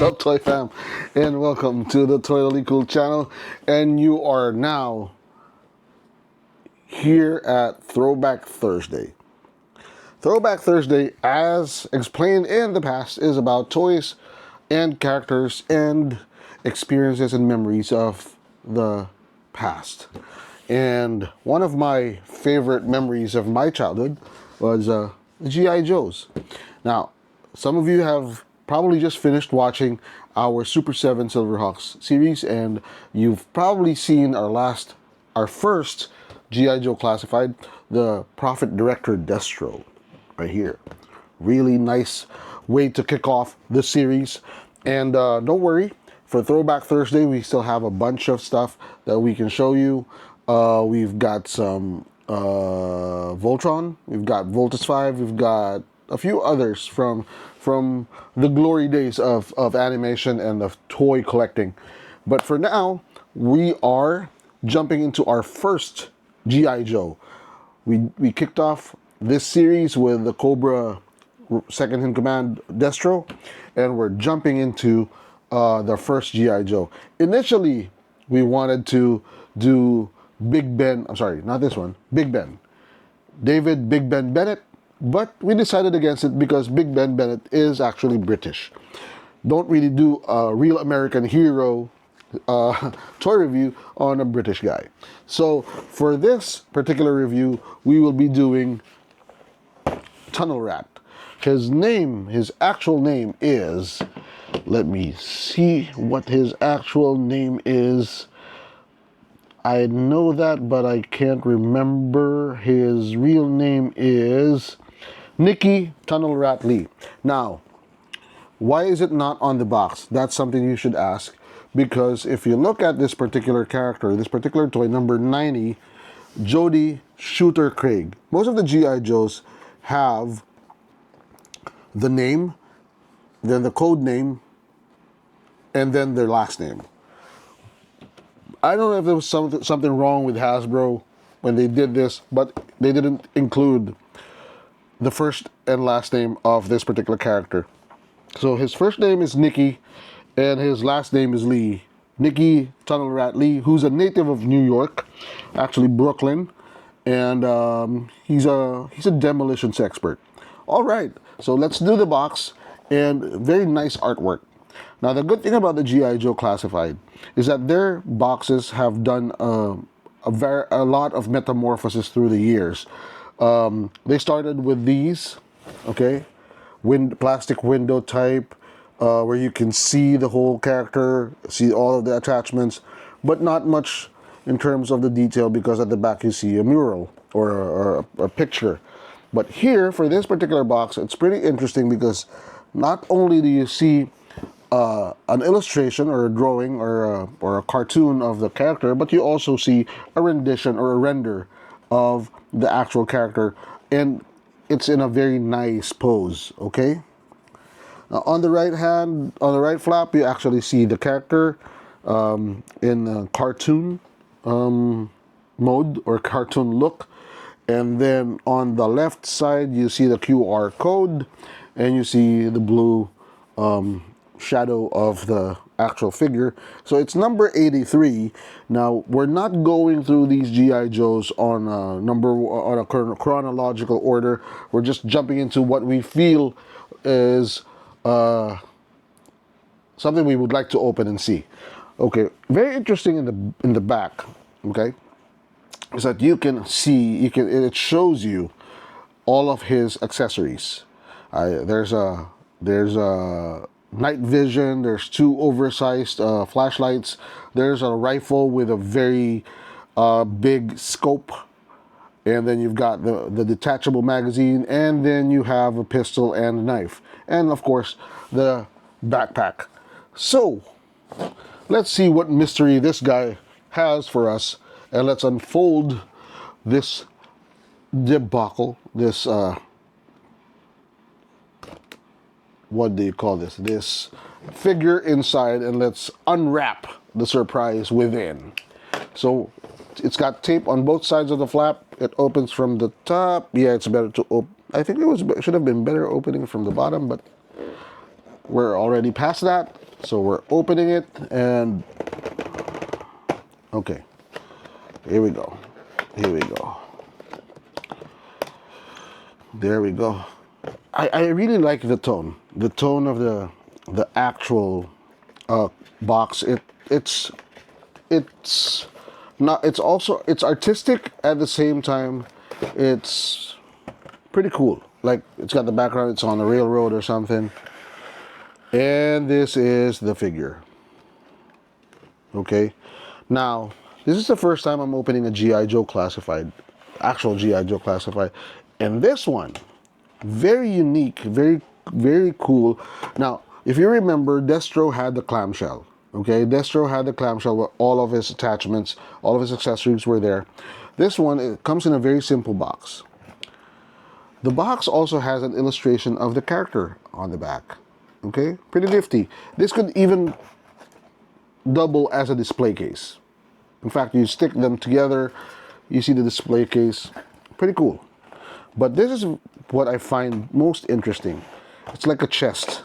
What's up, Toy Fam? And welcome to the Toy Cool channel. And you are now here at Throwback Thursday. Throwback Thursday, as explained in the past, is about toys and characters and experiences and memories of the past. And one of my favorite memories of my childhood was G.I. Joes. Now, some of you have probably just finished watching our Super 7 Silverhawks series, and you've probably seen our first G.I. Joe Classified, the Prophet Director Destro, right here. Really nice way to kick off the series. And don't worry, for Throwback Thursday, we still have a bunch of stuff that we can show you. We've got some Voltron, we've got Voltus 5, we've got a few others from the glory days of animation and of toy collecting. But for now, we are jumping into our first G.I. Joe. We kicked off this series with the Cobra Second in Command Destro, and we're jumping into the first G.I. Joe. Initially, we wanted to do Big Ben, I'm sorry, not this one, Big Ben. David Big Ben Bennett, but we decided against it because Big Ben Bennett is actually British. Don't really do a real American hero toy review on a British guy. So for this particular review, we will be doing Tunnel Rat. His actual name is, let me see what his actual name is. I know that, but I can't remember. His real name is Nicky Tunnel Rat Lee. Now, why is it not on the box? That's something you should ask, because if you look at this particular character, this particular toy, number 90, Jody Shooter Craig. Most of the G.I. Joes have the name, then the code name, and then their last name. I don't know if there was something wrong with Hasbro when they did this, but they didn't include the first and last name of this particular character. So his first name is Nicky, and his last name is Lee. Nicky Tunnel Rat Lee, who's a native of New York, actually Brooklyn, and he's a demolitions expert. All right, so let's do the box, and very nice artwork. Now, the good thing about the G.I. Joe Classified is that their boxes have done a lot of metamorphosis through the years. They started with these, okay, plastic window type, where you can see the whole character, see all of the attachments, but not much in terms of the detail, because at the back you see a mural or a picture. But here, for this particular box, it's pretty interesting because not only do you see an illustration or a drawing or a cartoon of the character, but you also see a rendition or a render of the actual character, and it's in a very nice pose, okay? Now, on the right flap, you actually see the character in cartoon mode or cartoon look, and then on the left side, you see the QR code, and you see the blue shadow of the actual figure. So it's number 83. Now, we're not going through these G.I. Joes on a chronological order. We're just jumping into what we feel is something we would like to open and see. Okay, very interesting in the back, okay, is that you can see, it shows you all of his accessories. There's a night vision, there's two oversized flashlights, there's a rifle with a very big scope, and then you've got the detachable magazine, and then you have a pistol and a knife, and of course the backpack. So let's see what mystery this guy has for us, and let's unfold this debacle, this what do you call this? This figure inside, and let's unwrap the surprise within. So it's got tape on both sides of the flap. It opens from the top. Yeah, it's better to open. I think it should have been better opening from the bottom, but we're already past that, so we're opening it, and okay, here we go. Here we go. There we go. I really like the tone. The tone of the actual box. It's not. It's also it's artistic at the same time. It's pretty cool. Like it's got the background. It's on a railroad or something. And this is the figure. Okay. Now this is the first time I'm opening a GI Joe classified, actual GI Joe classified, and this one. Very unique, very cool. Now, if you remember, Destro had the clamshell. Okay, Destro had the clamshell where all of his attachments, all of his accessories were there. This one, it comes in a very simple box. The box also has an illustration of the character on the back. Okay, pretty nifty. This could even double as a display case. In fact, you stick them together, you see the display case. Pretty cool. But this is what I find most interesting. It's like a chest.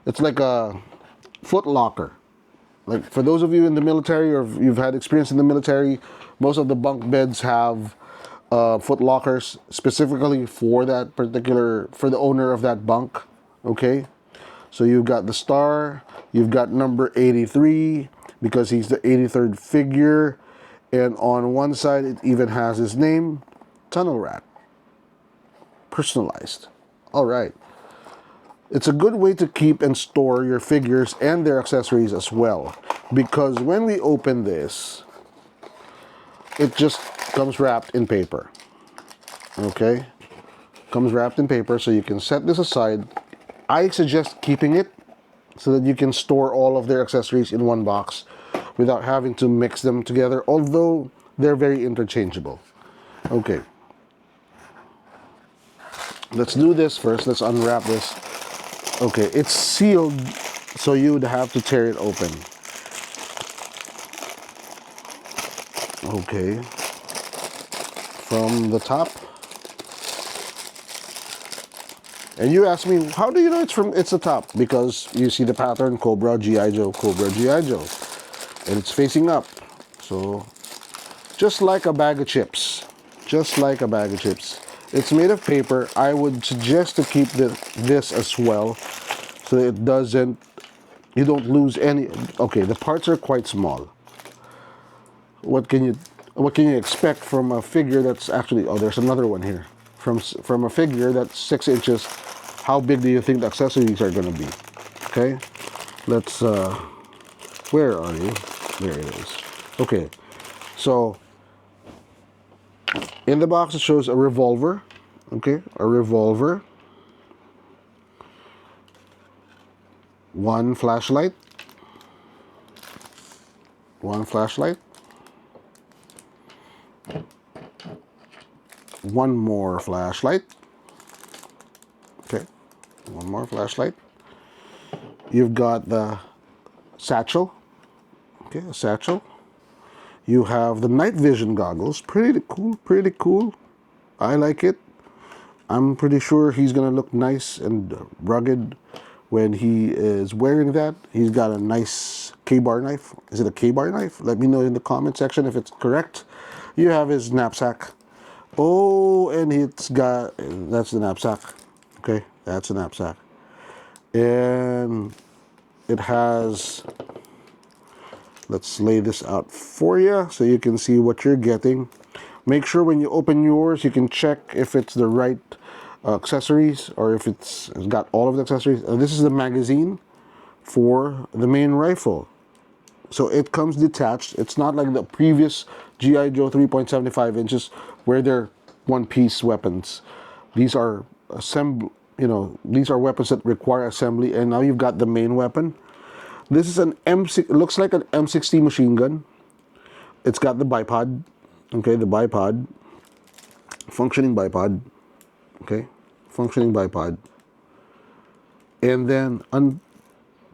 It's like a foot locker. Like for those of you in the military or if you've had experience in the military, most of the bunk beds have foot lockers specifically for that particular, for the owner of that bunk. Okay. So you've got the star, you've got number 83 because he's the 83rd figure. And on one side, it even has his name, Tunnel Rat. Personalized. All right. It's a good way to keep and store your figures and their accessories as well. Because when we open this, it just comes wrapped in paper. Okay? Comes wrapped in paper, so you can set this aside. I suggest keeping it so that you can store all of their accessories in one box without having to mix them together, although they're very interchangeable. Okay. Let's do this first. Let's unwrap this. Okay, it's sealed, so you would have to tear it open. Okay. From the top. And you ask me, how do you know it's the top? Because you see the pattern, Cobra, G.I. Joe, Cobra, G.I. Joe. And it's facing up. So, just like a bag of chips. Just like a bag of chips. It's made of paper. I would suggest to keep this as well, so that it doesn't, you don't lose any. Okay, the parts are quite small. What can you expect from a figure that's actually? Oh, there's another one here. From a figure that's 6 inches. How big do you think the accessories are going to be? Okay, let's. Where are you? There it is. Okay, so. In the box, it shows a revolver. Okay, a revolver. One flashlight. One flashlight. One more flashlight. Okay, one more flashlight. You've got the satchel. Okay, a satchel. You have the night vision goggles. Pretty cool, pretty cool. I like it. I'm pretty sure he's gonna look nice and rugged when he is wearing that. He's got a nice K-bar knife. Is it a K-bar knife? Let me know in the comment section if it's correct. You have his knapsack. Oh, and it's got, that's the knapsack. Okay, that's the knapsack. And it has, let's lay this out for you so you can see what you're getting. Make sure when you open yours, you can check if it's the right accessories or if it's got all of the accessories. This is the magazine for the main rifle. So it comes detached. It's not like the previous G.I. Joe 3.75 inches where they're one-piece weapons. These are these are weapons that require assembly, and now you've got the main weapon. This is an it looks like an M60 machine gun. It's got the bipod, okay, the bipod, functioning bipod, okay, functioning bipod. And then,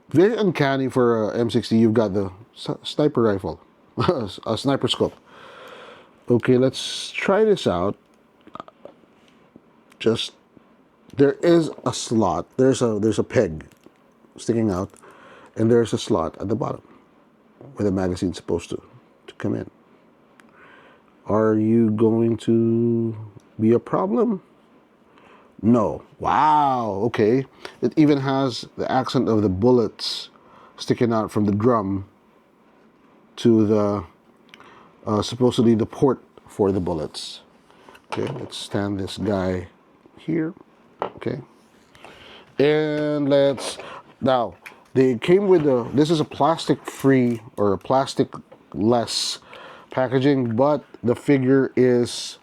very uncanny for a M60, you've got the sniper rifle, a sniper scope. Okay, let's try this out. Just there is a slot. There's a peg sticking out, and there's a slot at the bottom where the magazine's supposed to come in. Are you going to be a problem? No. Wow. Okay. It even has the accent of the bullets sticking out from the drum to the supposedly the port for the bullets. Okay, let's stand this guy here. Okay, and now they came with this is a plastic free or a plastic less packaging, but the figure is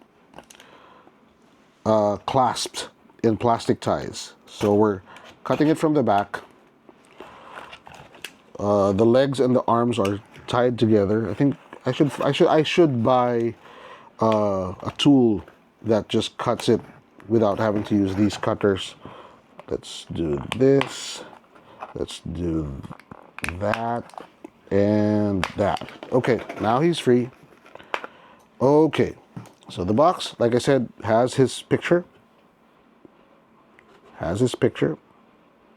clasped in plastic ties. So we're cutting it from the back. The legs and the arms are tied together. I think I should buy a tool that just cuts it without having to use these cutters. Let's do this. Let's do that and that. Okay, now he's free. Okay, so the box, like I said, has his picture.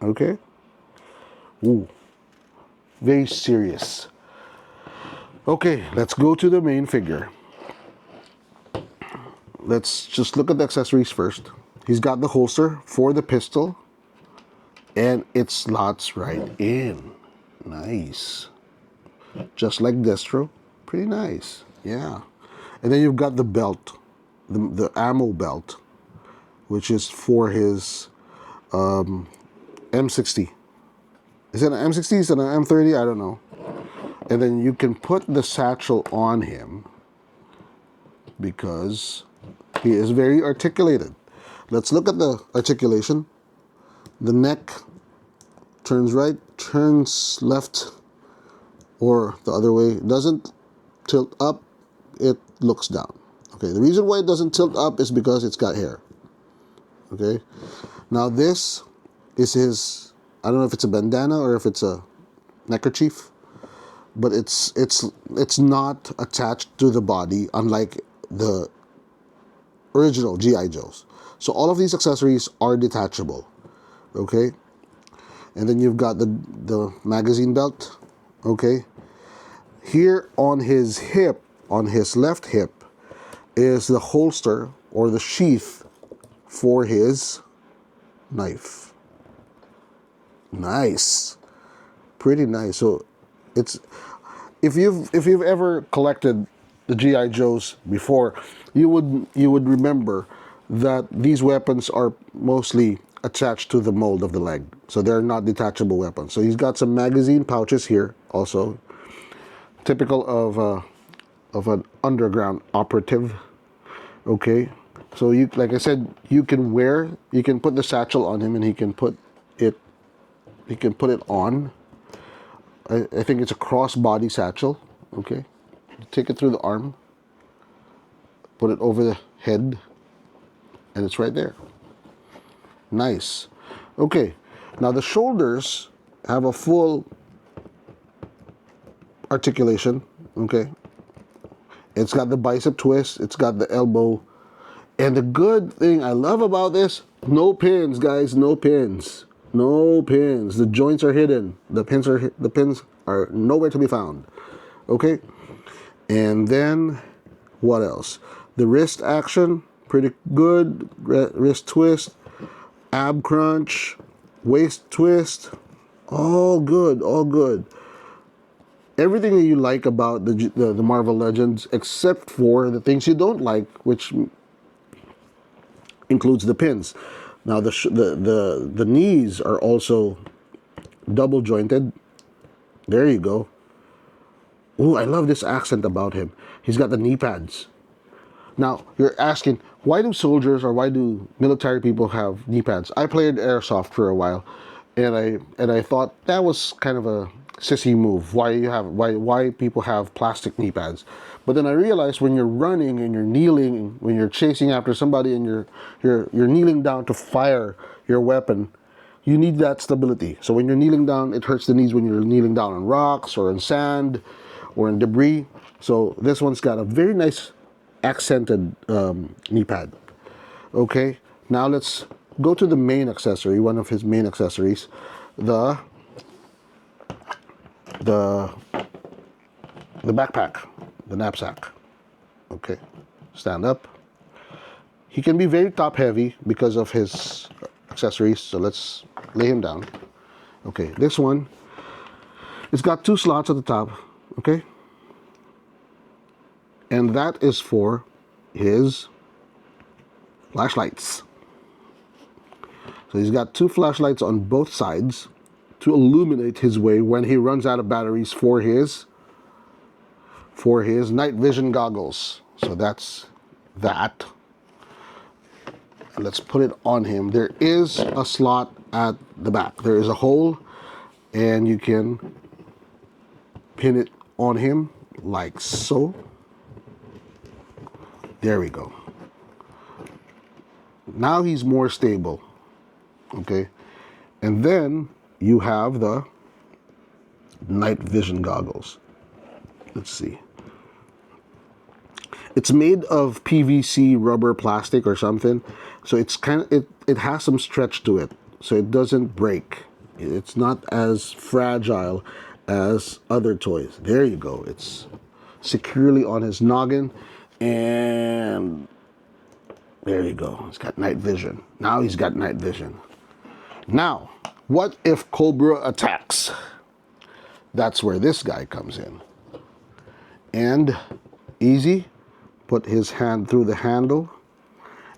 Okay. Ooh, very serious. Okay, let's go to the main figure. Let's just look at the accessories first. He's got the holster for the pistol, and it slots right in. Nice. Just like Destro. Pretty nice. Yeah. And then you've got the belt, the ammo belt, which is for his M60. Is it an M60? Is it an M30? I don't know. And then you can put the satchel on him because he is very articulated. Let's look at the articulation. The neck turns right, turns left, or the other way. It doesn't tilt up, it looks down. Okay, the reason why it doesn't tilt up is because it's got hair. Okay, now this is his, I don't know if it's a bandana or if it's a neckerchief, but it's not attached to the body, unlike the original G.I. Joes. So all of these accessories are detachable. Okay, and then you've got the magazine belt. Okay, here on his hip, on his left hip, is the holster or the sheath for his knife. Nice, pretty nice. So it's, if you've ever collected the G.I. Joes before, you would remember that these weapons are mostly attached to the mold of the leg, so they're not detachable weapons. So he's got some magazine pouches here, also typical of an underground operative. Okay, so you, like I said, you can put the satchel on him, and he can put it on. I think it's a cross-body satchel. Okay, take it through the arm, put it over the head, and it's right there. Nice. Okay, now the shoulders have a full articulation. Okay, it's got the bicep twist, it's got the elbow, and the good thing I love about this, no pins, guys, no pins. The joints are hidden. The pins are nowhere to be found. Okay, and then what else? The wrist action, pretty good. Wrist twist, ab crunch, waist twist, all good. Everything that you like about the Marvel Legends, except for the things you don't like, which includes the pins. Now the knees are also double jointed. There you go. Ooh, I love this accent about him. He's got the knee pads. Now you're asking, why do soldiers or why do military people have knee pads? I played airsoft for a while, and I thought that was kind of a sissy move. Why people have plastic knee pads? But then I realized when you're running and you're kneeling, when you're chasing after somebody and you're kneeling down to fire your weapon, you need that stability. So when you're kneeling down, it hurts the knees when you're kneeling down on rocks or in sand or in debris. So this one's got a very nice accented knee pad. Okay, now let's go to the main accessory, one of his main accessories, the the backpack, the knapsack. Okay, stand up. He can be very top heavy because of his accessories, so let's lay him down. Okay, this one, it's got 2 slots at the top, okay? And that is for his flashlights. So he's got 2 flashlights on both sides to illuminate his way when he runs out of batteries for his night vision goggles. So that's that. And let's put it on him. There is a slot at the back. There is a hole, and you can pin it on him like so. There we go. Now he's more stable. Okay, and then you have the night vision goggles. Let's see. It's made of PVC rubber plastic or something, so it's it has some stretch to it, so it doesn't break. It's not as fragile as other toys. There you go. It's securely on his noggin, and there you go. It's got night vision. Now he's got night vision. Now, what if Cobra attacks? That's where this guy comes in. And easy, put his hand through the handle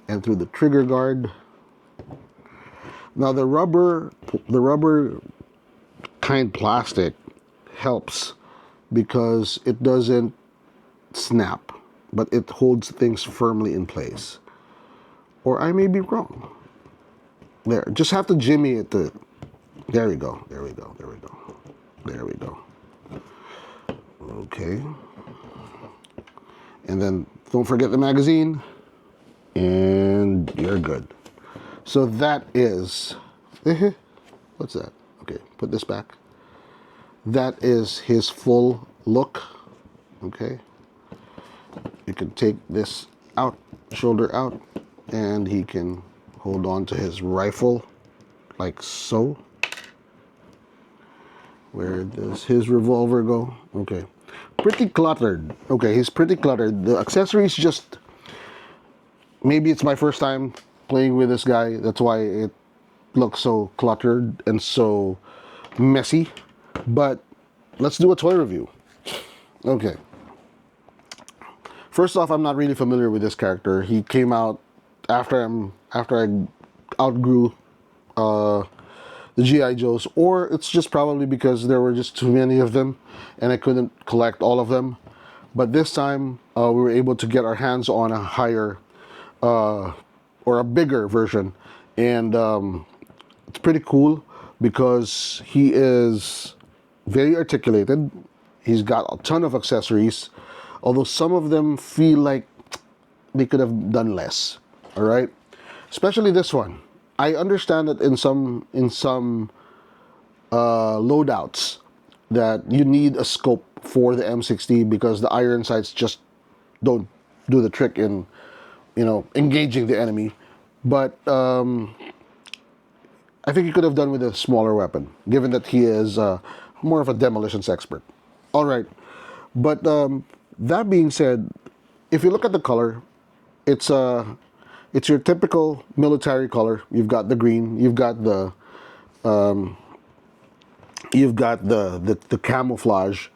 and through the trigger guard. Now the rubber kind plastic helps because it doesn't snap, but it holds things firmly in place. Or I may be wrong. There, just have to jimmy it to, there we go, there we go, there we go, there we go. Okay. And then don't forget the magazine, and you're good. So that is, what's that? Okay, put this back. That is his full look, okay? You can take this out, shoulder out, and he can hold on to his rifle like so. Where does his revolver go? Okay. Pretty cluttered. Okay, he's pretty cluttered. The accessories just, maybe it's my first time playing with this guy. That's why it looks so cluttered and so messy. But let's do a toy review. Okay. First off, I'm not really familiar with this character. He came out after I outgrew the G.I. Joes, or it's just probably because there were just too many of them and I couldn't collect all of them. But this time we were able to get our hands on a higher or a bigger version, and it's pretty cool because he is very articulated. He's got a ton of accessories, although some of them feel like they could have done less. All right, especially this one. I understand that in some loadouts that you need a scope for the M60 because the iron sights just don't do the trick in, engaging the enemy. But I think he could have done with a smaller weapon, given that he is more of a demolitions expert. All right, but that being said, if you look at the color, it's your typical military color. You've got the green. You've got the camouflage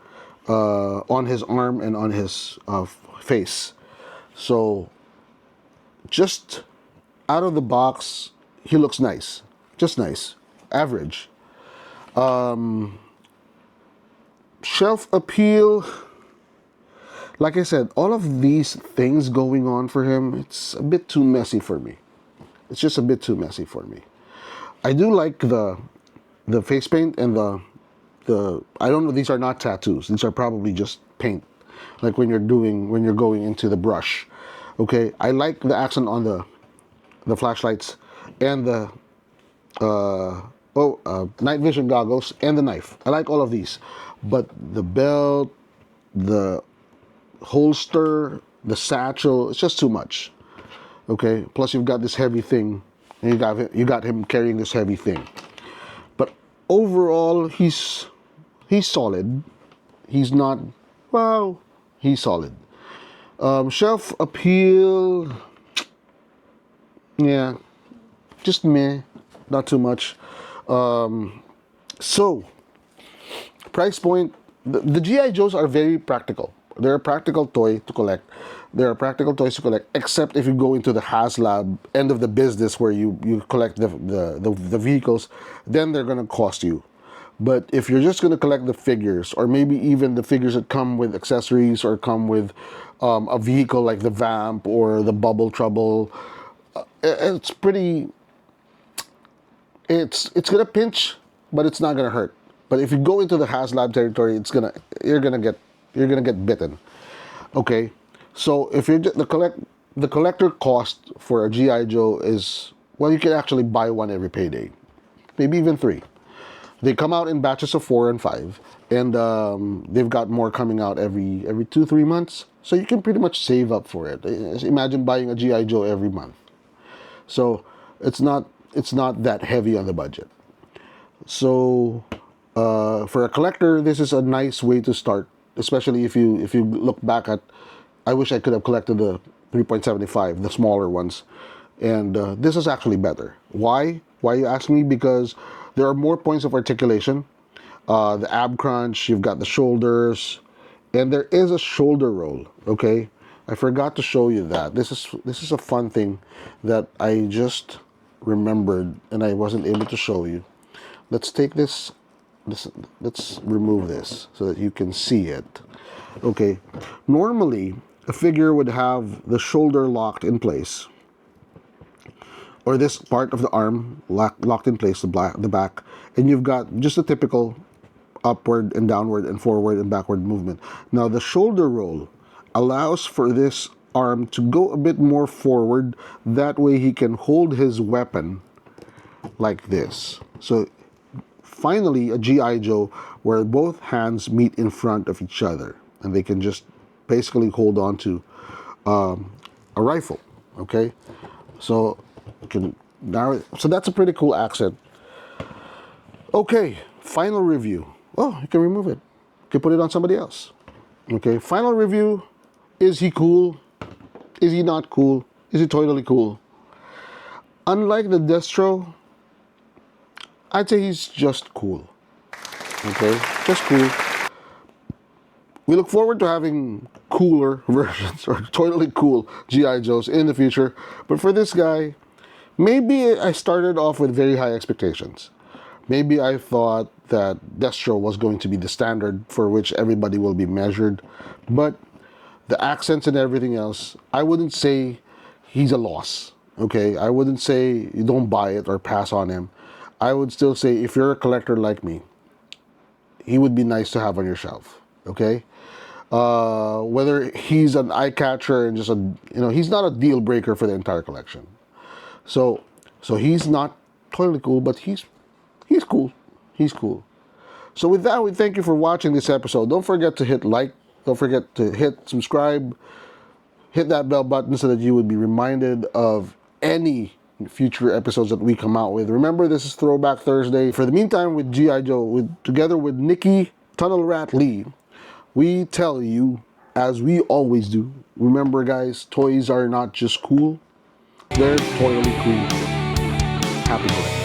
on his arm and on his face. So just out of the box, he looks nice. Just nice. Average. Shelf appeal. Like I said, all of these things going on for him, it's a bit too messy for me. It's just a bit too messy for me. I do like the face paint and the I don't know, these are not tattoos. These are probably just paint. Like when you're going into the brush. Okay, I like the accent on the flashlights and the night vision goggles and the knife. I like all of these. But the belt, the holster, the satchel, it's just too much. Okay, plus you've got this heavy thing And you got him carrying this heavy thing. But overall, he's solid. He's not, well, he's solid. Shelf appeal, yeah, just meh, not too much. So, price point, the G.I. Joes are very practical. They're a practical toy to collect. There are practical toys to collect, except if you go into the HasLab end of the business where you collect the vehicles, then they're going to cost you. But if you're just going to collect the figures, or maybe even the figures that come with accessories or come with a vehicle like the Vamp or the Bubble Trouble, it's pretty. It's gonna pinch, but it's not gonna hurt. But if you go into the HasLab territory, you're gonna get bitten. Okay, so if you're the collector cost for a GI Joe is, well, you can actually buy one every payday, maybe even 3. They come out in batches of 4 and 5, and they've got more coming out every 2-3 months. So you can pretty much save up for it. Imagine buying a GI Joe every month. So it's not that heavy on the budget. So for a collector, this is a nice way to start, especially if you look back at, I wish I could have collected the 3.75, the smaller ones, and this is actually better. Why you ask me? Because there are more points of articulation. The ab crunch, you've got the shoulders, and there is a shoulder roll. Okay, I forgot to show you that. This is a fun thing that I just remembered and I wasn't able to show you. Let's take this. Let's remove this so that you can see it. Okay, normally a figure would have the shoulder locked in place, or this part of the arm locked in place, the back, and you've got just a typical upward and downward and forward and backward movement. Now the shoulder roll allows for this arm to go a bit more forward. That way he can hold his weapon like this. So finally a GI Joe where both hands meet in front of each other and they can just basically hold on to a rifle. Okay, so that's a pretty cool accent. Okay, final review. Oh, you can remove it. You can put it on somebody else. Okay, final review. Is he cool? Is he not cool? Is he totally cool? Unlike the Destro, I'd say he's just cool. Okay, just cool. We look forward to having cooler versions or totally cool G.I. Joes in the future. But for this guy, maybe I started off with very high expectations. Maybe I thought that Destro was going to be the standard for which everybody will be measured. But the accents and everything else, I wouldn't say he's a loss. Okay, I wouldn't say you don't buy it or pass on him. I would still say if you're a collector like me, he would be nice to have on your shelf. Okay, whether he's an eye catcher and just he's not a deal breaker for the entire collection. So he's not totally cool, but he's cool. He's cool. So with that, we thank you for watching this episode. Don't forget to hit like. Don't forget to hit subscribe. Hit that bell button so that you would be reminded of any future episodes that we come out with. Remember, this is Throwback Thursday. For the meantime, with G.I. Joe, together with Nikki Tunnel Rat Lee, we tell you, as we always do, remember guys, toys are not just cool, they're totally cool. Happy collecting.